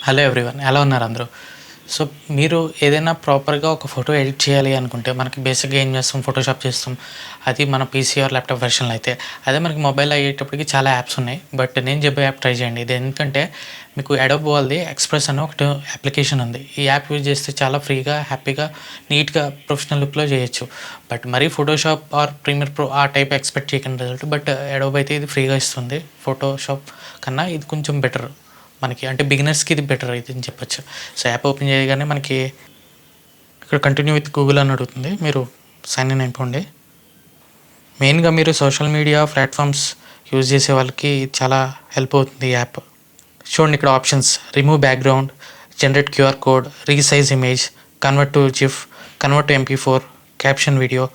Hello everyone, ఎలా ఉన్నారు అందరూ? సో మీరు ఏదైనా ప్రాపర్గా ఒక ఫోటో ఎడిట్ చేయాలి అనుకుంటే మనకి బేసిక్గా ఏం చేస్తాం, ఫోటోషాప్ చేస్తాం. అది మన పీసీ ఆర్ ల్యాప్టాప్ వెర్షన్లో అయితే. అదే మనకి మొబైల్ అయ్యేటప్పటికి చాలా యాప్స్ ఉన్నాయి. బట్ నేను చెప్పే యాప్ ట్రై చేయండి. ఇది ఎందుకంటే మీకు అడోబ్ వాళ్ళది ఎక్స్ప్రెస్ అనే ఒకటి అప్లికేషన్ ఉంది. ఈ యాప్ యూజ్ చేస్తే చాలా ఫ్రీగా, హ్యాపీగా, నీట్గా, ప్రొఫెషనల్ లుక్లో చేయొచ్చు. బట్ మరీ ఫోటోషాప్ ఆర్ ప్రీమియర్ ప్రో ఆ టైప్ ఎక్స్పెక్ట్ చేయకండి రిజల్ట్. బట్ అడోబ్ అయితే ఇది ఫ్రీగా ఇస్తుంది. ఫోటోషాప్ కన్నా ఇది కొంచెం బెటర్ మనకి, అంటే బిగినర్స్కి ఇది బెటర్ అయితే అని చెప్పొచ్చు. సో యాప్ ఓపెన్ చేయగానే మనకి ఇక్కడ కంటిన్యూ విత్ గూగుల్ అని అడుగుతుంది. మీరు సైన్ ఇన్ అయిపోండి. మెయిన్గా మీరు సోషల్ మీడియా ప్లాట్ఫామ్స్ యూజ్ చేసే వాళ్ళకి చాలా హెల్ప్ అవుతుంది ఈ యాప్. చూడండి ఇక్కడ options: remove background, generate QR code, resize image, convert to GIF, convert to MP4, caption video.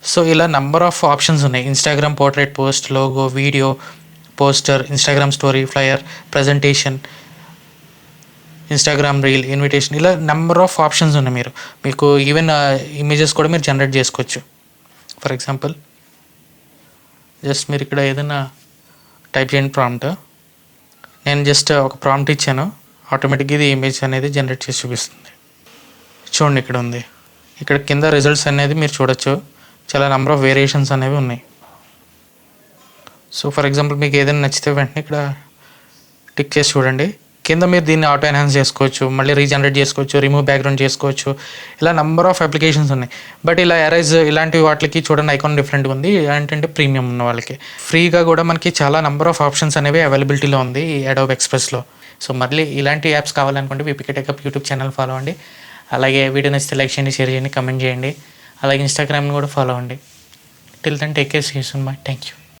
So ఇలా నెంబర్ ఆఫ్ ఆప్షన్స్ ఉన్నాయి. Instagram portrait post, logo, video, poster, Instagram story, flyer, presentation, Instagram reel, invitation, ఇలా number of options ఉన్నాయి. మీకు even images కూడా మీరు generate చేసుకోవచ్చు. For example just మీరు ఇక్కడ ఏదైనా టైప్ చేయండి ప్రాంప్ట్. నేను జస్ట్ ఒక ప్రాంప్ట్ ఇచ్చాను, ఆటోమేటిక్గా ఇది ఇమేజ్ అనేది జనరేట్ చేసి చూపిస్తుంది. చూడండి ఇక్కడ ఉంది. ఇక్కడ కింద రిజల్ట్స్ అనేది మీరు చూడొచ్చు. చాలా నెంబర్ ఆఫ్ వేరియేషన్స్ అనేవి ఉన్నాయి. సో ఫర్ ఎగ్జాంపుల్ మీకు ఏదైనా నచ్చితే వెంటనే ఇక్కడ టిక్ చేసి చూడండి. కింద మీరు దీన్ని ఆటో ఎన్హాన్స్ చేసుకోవచ్చు, మళ్ళీ రీజనరేట్ చేసుకోవచ్చు, రిమూవ్ బ్యాక్గ్రౌండ్ చేసుకోవచ్చు. ఇలా నెంబర్ ఆఫ్ అప్లికేషన్స్ ఉన్నాయి. బట్ ఇలా ఎరైజ్ ఇలాంటి వాటికి చూడండి ఐకాన్ డిఫరెంట్గా ఉంది. ఏంటంటే ప్రీమియం ఉన్న వాళ్ళకి. ఫ్రీగా కూడా మనకి చాలా నెంబర్ ఆఫ్ ఆప్షన్స్ అనేవి అవైలబిలిటీలో ఉంది ఈ అడోబ్ ఎక్స్ప్రెస్లో. సో మళ్ళీ ఇలాంటి యాప్స్ కావాలనుకుంటే వీపీకే టెక్ యూట్యూబ్ ఛానల్ ఫాలో అవ్వండి. అలాగే వీడియో నచ్చితే లైక్ చేయండి, షేర్ చేయండి, కమెంట్ చేయండి. అలాగే ఇన్స్టాగ్రామ్ని కూడా ఫాలో అవ్వండి. Till then take care, see you soon, bye, thank you.